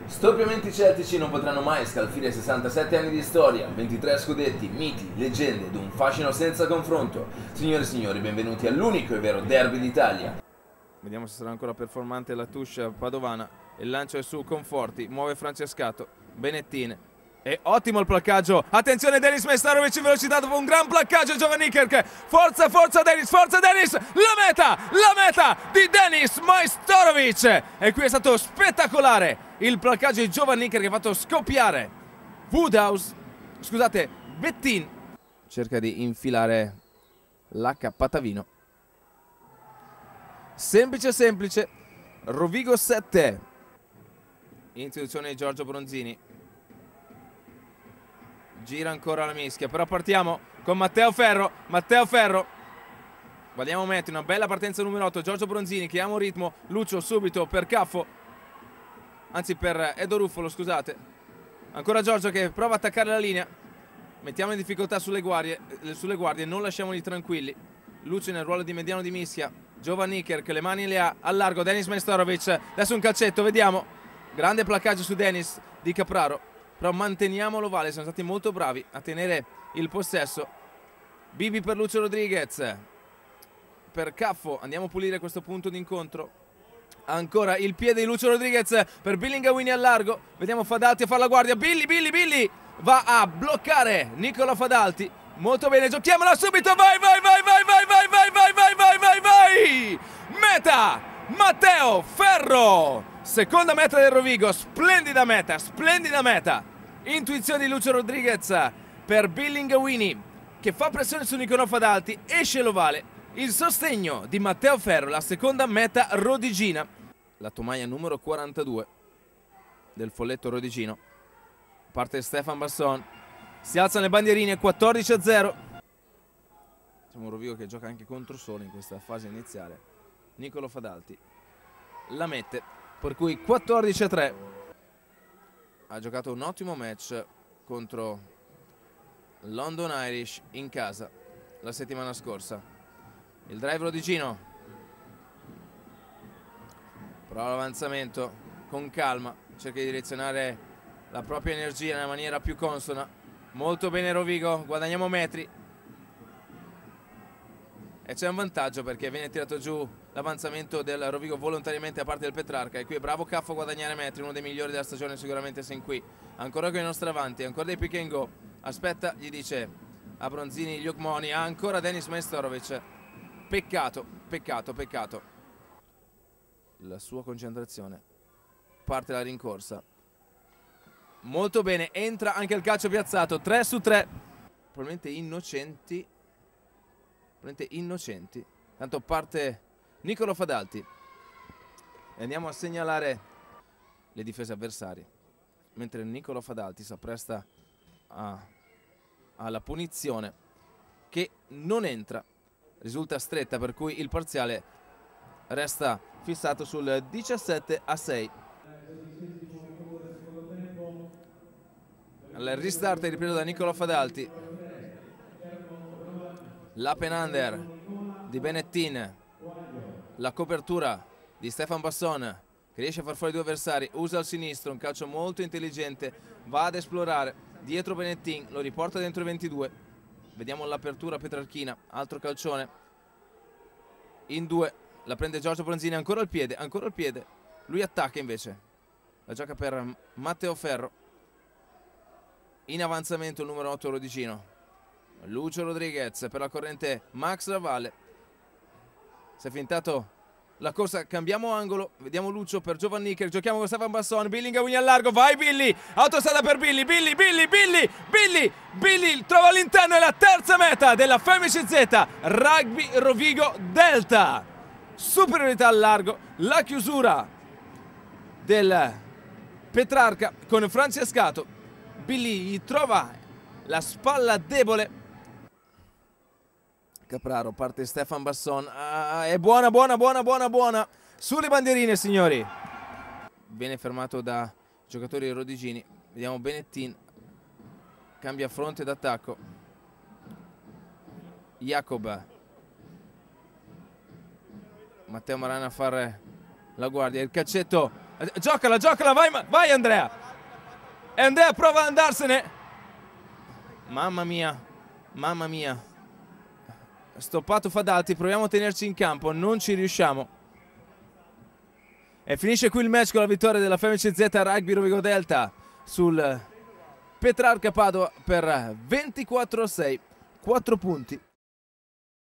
Storpiamenti celtici non potranno mai scalfire 67 anni di storia, 23 scudetti, miti, leggende ed un fascino senza confronto. Signore e signori, benvenuti all'unico e vero derby d'Italia. Vediamo se sarà ancora performante la touche padovana. Il lancio è su Conforti, muove Francescato, Benettin. E ottimo il placcaggio, attenzione Denis Majstorovic in velocità dopo un gran placcaggio. Giovanni Kerk, forza Denis, la meta di Denis Majstorovic. E qui è stato spettacolare il placcaggio di Giovanni Kerk che ha fatto scoppiare Bettin. Cerca di infilare l'H Patavino. Semplice, Rovigo 7. Introduzione di Giorgio Bronzini. Gira ancora la mischia, però partiamo con Matteo Ferro. Guardiamo Metti, una bella partenza numero 8. Giorgio Bronzini che ama un ritmo. Lucio subito per Caffo, anzi per Edo Ruffolo, scusate. Ancora Giorgio che prova a attaccare la linea. Mettiamo in difficoltà sulle guardie, non lasciamoli tranquilli. Lucio nel ruolo di mediano di mischia. Giovanni Kerk, le mani le ha al largo. Denis Majstorovic, adesso un calcetto, vediamo. Grande placcaggio su Denis di Capraro. Però manteniamo l'ovale, sono stati molto bravi a tenere il possesso. Bibi per Lucio Rodriguez. Per Caffo, andiamo a pulire questo punto d'incontro. Ancora il piede di Lucio Rodriguez per Billingawini al largo. Vediamo Fadalti a fare la guardia. Billy va a bloccare Nicola Fadalti. Molto bene, giochiamola subito. Vai. Meta Matteo Ferro. Seconda meta del Rovigo, splendida meta. Intuizione di Lucio Rodriguez per Billingawini che fa pressione su Nicolò Fadalti, esce l'ovale. Il sostegno di Matteo Ferro, la seconda meta rodigina. La tomaia numero 42 del folletto rodigino. Parte Stefan Basson, si alzano le bandierine, 14-0. Diciamo un Rovigo che gioca anche contro solo in questa fase iniziale. Nicolò Fadalti la mette, per cui 14-3. Ha giocato un ottimo match contro London Irish in casa la settimana scorsa. Il drive rodigino, prova l'avanzamento con calma, cerca di direzionare la propria energia nella maniera più consona. Molto bene Rovigo, guadagniamo metri. E c'è un vantaggio perché viene tirato giù l'avanzamento del Rovigo volontariamente a parte del Petrarca. E qui è bravo Caffo a guadagnare metri, uno dei migliori della stagione sicuramente sin qui. Ancora con i nostri avanti, ancora dei pick and go. Aspetta, gli dice a Bronzini Liukmoni, ancora Denis Majstorovic. Peccato. La sua concentrazione. Parte la rincorsa. Molto bene, entra anche il calcio piazzato, 3-3. Probabilmente innocenti. Tanto parte Nicolò Fadalti. E andiamo a segnalare le difese avversarie. Mentre Nicolò Fadalti si appresta alla punizione che non entra. Risulta stretta, per cui il parziale resta fissato sul 17-6. Al restart è ripreso da Nicolò Fadalti. L'open under di Benettin. La copertura di Stefan Basson che riesce a far fuori due avversari. Usa il sinistro, un calcio molto intelligente. Va ad esplorare dietro Benettin, lo riporta dentro i 22. Vediamo l'apertura petrarchina. Altro calcione in due. La prende Giorgio Bronzini, ancora al piede. Lui attacca invece. La gioca per Matteo Ferro. In avanzamento il numero 8 rodigino. Lucio Rodriguez per la corrente Max Ravalle. Si è fintato la corsa, cambiamo angolo. Vediamo Lucio per Giovanni Kerk. Giochiamo con Stefan Basson. Billingawini al largo. Vai Billy. Autostrada per Billy. Billy trova all'interno. È la terza meta della Femici Z Rugby Rovigo Delta. Superiorità al largo. La chiusura del Petrarca con Francescato. Billy gli trova la spalla debole. Capraro, parte Stefan Basson. È buona. Sulle bandierine, signori. Viene fermato da giocatori rodigini. Vediamo Benettin. Cambia fronte d'attacco. Jacob. Matteo Marana a fare la guardia. Il calcetto Giocala, giocala, vai, vai Andrea. E Andrea prova ad andarsene. Mamma mia, mamma mia. Stoppato Fadalti, proviamo a tenerci in campo, non ci riusciamo. E finisce qui il match con la vittoria della FMCZ Rugby Rovigo Delta sul Petrarca Padova per 24-6, 4 punti.